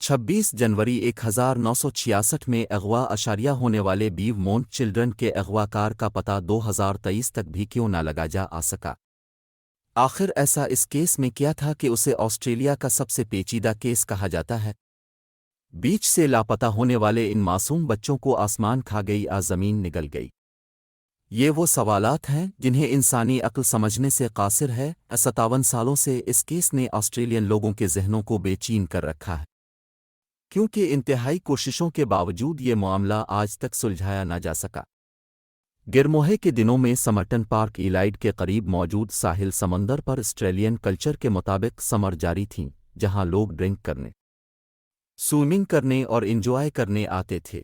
26 जनवरी 1966 में अगवा अशारिया होने वाले बीव मोंट चिल्ड्रन के अगवाकार का पता 2023 तक भी क्यों ना लगा जा सका। आखिर ऐसा इस केस में क्या था कि उसे ऑस्ट्रेलिया का सबसे पेचीदा केस कहा जाता है। बीच से लापता होने वाले इन मासूम बच्चों को आसमान खा गई ज़मीन निगल गई। ये वो सवालात हैं जिन्हें इंसानी अक्ल समझने से कासिर है। 57 सालों से इस केस ने ऑस्ट्रेलियन लोगों के जहनों को बेचैन कर रखा है, क्योंकि इंतहाई कोशिशों के बावजूद ये मामला आज तक सुलझाया न जा सका। गिरमोहे के दिनों में समरटन पार्क इलाइड के करीब मौजूद साहिल समंदर पर ऑस्ट्रेलियन कल्चर के मुताबिक समर जारी थीं, जहां लोग ड्रिंक करने, स्विमिंग करने और इंजॉय करने आते थे।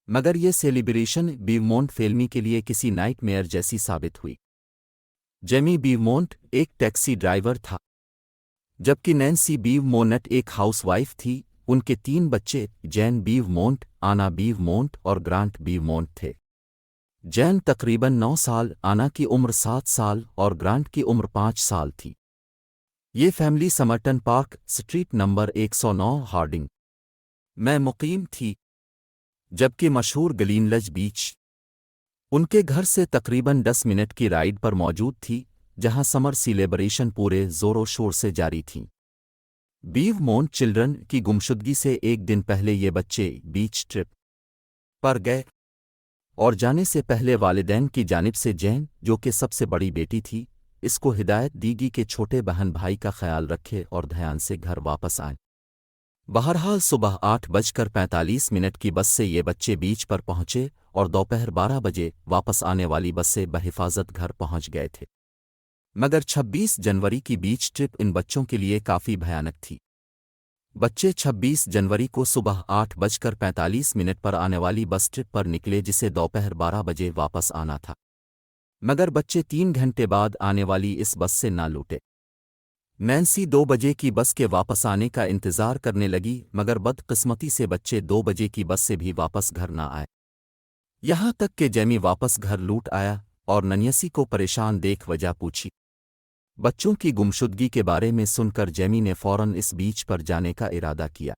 मगर ये सेलिब्रेशन बीवमोंट फैमिली के लिए किसी नाइटमेयर जैसी साबित हुई। जेमी बीवमोंट एक टैक्सी ड्राइवर था, जबकि नैन्सी बीवमोंट एक हाउसवाइफ थी। उनके 3 बच्चे जैन बीवमोंट, आना बीवमोंट और ग्रांट बीवमोंट थे। जैन तकरीबन 9 साल, आना की उम्र 7 साल और ग्रांट की उम्र 5 साल थी। ये family Summerton park street number 109 Harding में मुकीम थी, जबकि मशहूर ग्लीनलज बीच उनके घर से तकरीबन 10 मिनट की राइड पर मौजूद थी, जहां समर सेलिब्रेशन पूरे जोरों शोर से जारी थी। बीव मोंट चिल्ड्रन की गुमशुदगी से एक दिन पहले ये बच्चे बीच ट्रिप पर गए और जाने से पहले वालिदैन की जानिब से जैन, जो कि सबसे बड़ी बेटी थी, इसको हिदायत दी गई कि छोटे बहन भाई का ख्याल रखे और ध्यान से घर वापस आएं। बहरहाल सुबह 8:45 की बस से ये बच्चे बीच पर पहुंचे और दोपहर 12 बजे वापस आने वाली बस से बहिफाजत घर पहुंच गए थे। मगर 26 जनवरी की बीच ट्रिप इन बच्चों के लिए काफ़ी भयानक थी। बच्चे 26 जनवरी को सुबह 8:45 पर आने वाली बस ट्रिप पर निकले, जिसे दोपहर 12 बजे वापस आना था। मगर बच्चे 3 घंटे बाद आने वाली इस बस से ना लूटे। नैन्सी 2 बजे की बस के वापस आने का इंतज़ार करने लगी, मगर बदकिस्मती से बच्चे 2 बजे की बस से भी वापस घर ना आए। यहाँ तक कि जेमी वापस घर लूट आया और नन्यसी को परेशान देख वजह पूछी। बच्चों की गुमशुदगी के बारे में सुनकर जेमी ने फौरन इस बीच पर जाने का इरादा किया।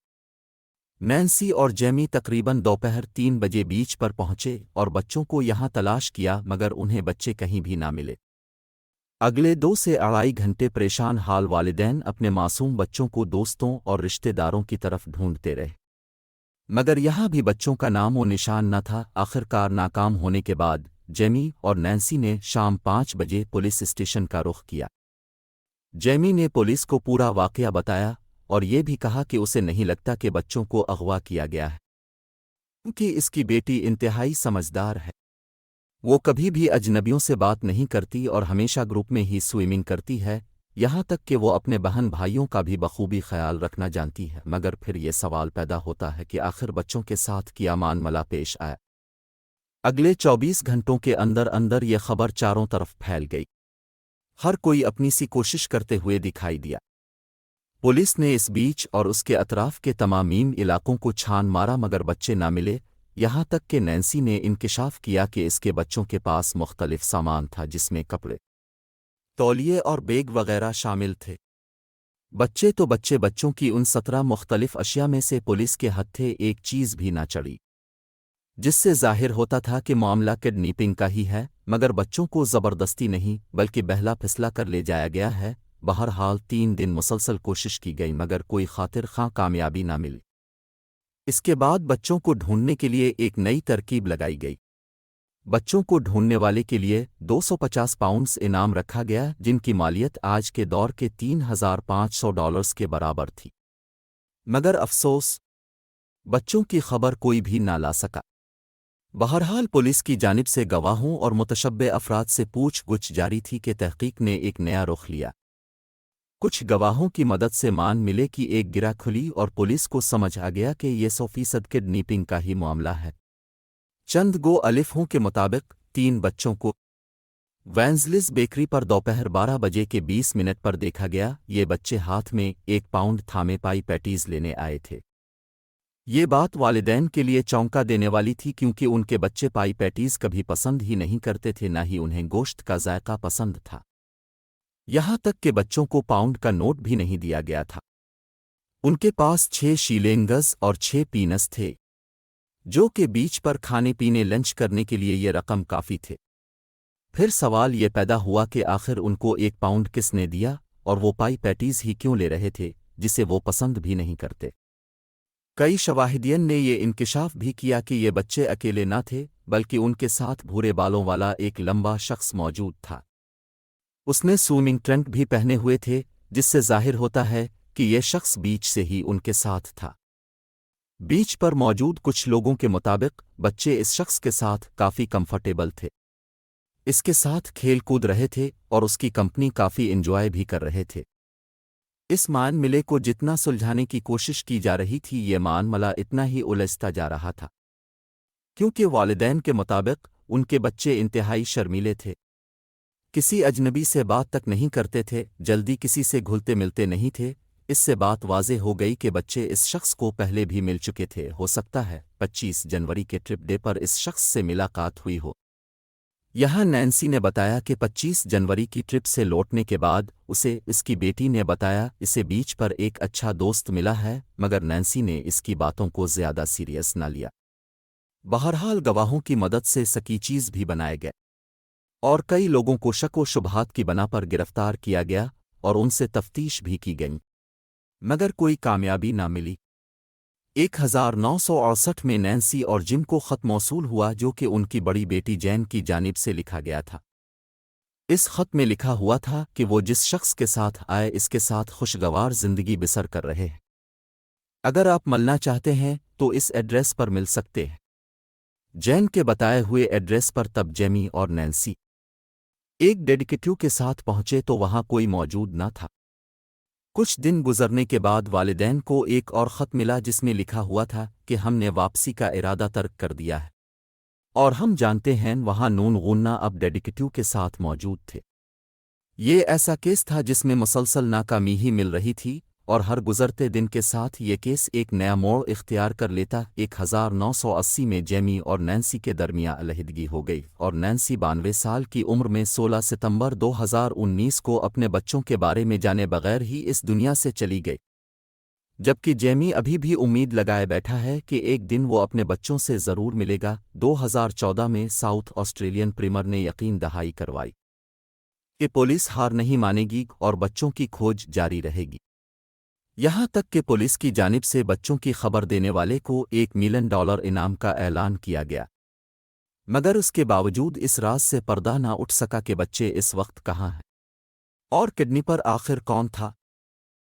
नैन्सी और जेमी तकरीबन दोपहर 3 बजे बीच पर पहुंचे और बच्चों को यहां तलाश किया, मगर उन्हें बच्चे कहीं भी ना मिले। अगले 2 से अढ़ाई घंटे परेशान हाल वालिदैन अपने मासूम बच्चों को दोस्तों और रिश्तेदारों की तरफ ढूंढते रहे, मगर यहां भी बच्चों का नाम व निशान न था। आखिरकार नाकाम होने के बाद जेमी और नैन्सी ने शाम 5 बजे पुलिस स्टेशन का रुख किया। जेमी ने पुलिस को पूरा वाकया बताया और ये भी कहा कि उसे नहीं लगता कि बच्चों को अगवा किया गया है, क्योंकि इसकी बेटी इंतहाई समझदार है। वो कभी भी अजनबियों से बात नहीं करती और हमेशा ग्रुप में ही स्विमिंग करती है, यहाँ तक कि वो अपने बहन भाइयों का भी बखूबी ख्याल रखना जानती है। मगर फिर ये सवाल पैदा होता है कि आखिर बच्चों के साथ क्या मामला पेश आया। अगले 24 घंटों के अंदर अंदर ये खबर चारों तरफ फैल गई। हर कोई अपनी सी कोशिश करते हुए दिखाई दिया। पुलिस ने इस बीच और उसके अतराफ के तमामीम इलाकों को छान मारा, मगर बच्चे ना मिले। यहाँ तक कि नैन्सी ने इंकिशाफ किया कि इसके बच्चों के पास मुख्तलिफ सामान था, जिसमें कपड़े, तौलिए और बैग वगैरह शामिल थे। बच्चे तो बच्चों की उन 17 मुख्तलिफ अशिया में से पुलिस के हत्थे एक चीज़ भी ना चढ़ी, जिससे जाहिर होता था कि मामला किडनैपिंग का ही है। मगर बच्चों को ज़बरदस्ती नहीं बल्कि बहला फिसला कर ले जाया गया है। बहरहाल 3 दिन मुसलसल कोशिश की गई, मगर कोई खातिर खां कामयाबी ना मिली। इसके बाद बच्चों को ढूंढने के लिए एक नई तरकीब लगाई गई। बच्चों को ढूंढने वाले के लिए 250 पाउंड्स इनाम रखा गया, जिनकी मालियत आज के दौर के $3,500 के बराबर थी। मगर अफसोस, बच्चों की खबर कोई भी ना ला सका। बहरहाल पुलिस की जानिब से गवाहों और मुतशब्बे अफराद से पूछ-गुछ जारी थी कि तहकीक ने एक नया रुख लिया। कुछ गवाहों की मदद से मान मिले कि एक गिरह खुली और पुलिस को समझ आ गया कि ये 100% किडनैपिंग का ही मामला है। चंद गो अलिफों के मुताबिक 3 बच्चों को वेंजलिस बेकरी पर दोपहर 12 बजे के 20 मिनट पर देखा गया। ये बच्चे हाथ में 1 पाउंड थामे पाई पैटीज लेने आए थे। ये बात वालिदैन के लिए चौंका देने वाली थी, क्योंकि उनके बच्चे पाई पैटीज कभी पसंद ही नहीं करते थे, ना ही उन्हें गोश्त का जायका पसंद था। यहाँ तक कि बच्चों को पाउंड का नोट भी नहीं दिया गया था। ان کے پاس 6 شیلنگز اور 6 پینس تھے، جو کہ بیچ پر کھانے پینے لنچ کرنے کے لیے یہ رقم کافی تھے۔ پھر سوال یہ پیدا ہوا کہ آخر ان کو 1 پاؤنڈ کس نے دیا، اور وہ پائی پیٹیز ہی کیوں لے رہے تھے جسے وہ پسند بھی نہیں کرتے۔ کئی شواہدین نے یہ انکشاف بھی کیا کہ یہ بچے اکیلے نہ تھے، بلکہ ان کے ساتھ بھورے بالوں والا ایک لمبا شخص موجود تھا۔ اس نے سوئمنگ ٹرنک بھی پہنے ہوئے تھے، جس سے ظاہر ہوتا ہے کہ یہ شخص بیچ سے ہی ان کے ساتھ تھا۔ بیچ پر موجود کچھ لوگوں کے مطابق بچے اس شخص کے ساتھ کافی کمفرٹیبل تھے، اس کے ساتھ کھیل کود رہے تھے اور اس کی کمپنی کافی انجوائے بھی کر رہے تھے۔ اس معاملے کو جتنا سلجھانے کی کوشش کی جا رہی تھی، یہ معاملہ اتنا ہی الجھتا جا رہا تھا، کیونکہ والدین کے مطابق ان کے بچے انتہائی شرمیلے تھے، کسی اجنبی سے بات تک نہیں کرتے تھے، جلدی کسی سے گھلتے ملتے نہیں تھے۔ اس سے بات واضح ہو گئی کہ بچے اس شخص کو پہلے بھی مل چکے تھے، ہو سکتا ہے 25 جنوری کے ٹرپ ڈے پر اس شخص سے ملاقات ہوئی ہو۔ یہاں نینسی نے بتایا کہ 25 جنوری کی ٹرپ سے لوٹنے کے بعد اسے اس کی بیٹی نے بتایا اسے بیچ پر ایک اچھا دوست ملا ہے، مگر نینسی نے اس کی باتوں کو زیادہ سیریس نہ لیا۔ بہرحال گواہوں کی مدد سے سکی چیز بھی بنائے گئے، اور کئی لوگوں کو شک و شبہات کی بنا پر گرفتار کیا گیا اور ان سے تفتیش بھی کی گئی، مگر کوئی کامیابی نہ ملی۔ 1968 میں نینسی اور جم کو خط موصول ہوا، جو کہ ان کی بڑی بیٹی جین کی جانب سے لکھا گیا تھا۔ اس خط میں لکھا ہوا تھا کہ وہ جس شخص کے ساتھ آئے اس کے ساتھ خوشگوار زندگی بسر کر رہے ہیں۔ اگر آپ ملنا چاہتے ہیں تو اس ایڈریس پر مل سکتے ہیں۔ جین کے بتائے ہوئے ایڈریس پر تب جیمی اور نینسی ایک ڈیٹیکٹیو کے ساتھ پہنچے تو وہاں کوئی موجود نہ تھا۔ کچھ دن گزرنے کے بعد والدین کو ایک اور خط ملا جس میں لکھا ہوا تھا کہ ہم نے واپسی کا ارادہ ترک کر دیا ہے، اور ہم جانتے ہیں وہاں نون غنہ اب ڈیٹیکٹیو کے ساتھ موجود تھے۔ یہ ایسا کیس تھا جس میں مسلسل ناکامی ہی مل رہی تھی، اور ہر گزرتے دن کے ساتھ یہ کیس ایک نیا موڑ اختیار کر لیتا۔ 1980 میں جیمی اور نینسی کے درمیان علیحدگی ہو گئی، اور نینسی 92 سال کی عمر میں 16 ستمبر 2019 کو اپنے بچوں کے بارے میں جانے بغیر ہی اس دنیا سے چلی گئی، جبکہ جیمی ابھی بھی امید لگائے بیٹھا ہے کہ ایک دن وہ اپنے بچوں سے ضرور ملے گا۔ 2014 میں ساؤتھ آسٹریلین پریمر نے یقین دہانی کروائی کہ پولیس ہار نہیں مانے گی اور بچوں کی کھوج جاری رہے گی، یہاں تک کہ پولیس کی جانب سے بچوں کی خبر دینے والے کو $1 ملین انعام کا اعلان کیا گیا، مگر اس کے باوجود اس راز سے پردہ نہ اٹھ سکا کہ بچے اس وقت کہاں ہیں اور کڈنی پر آخر کون تھا۔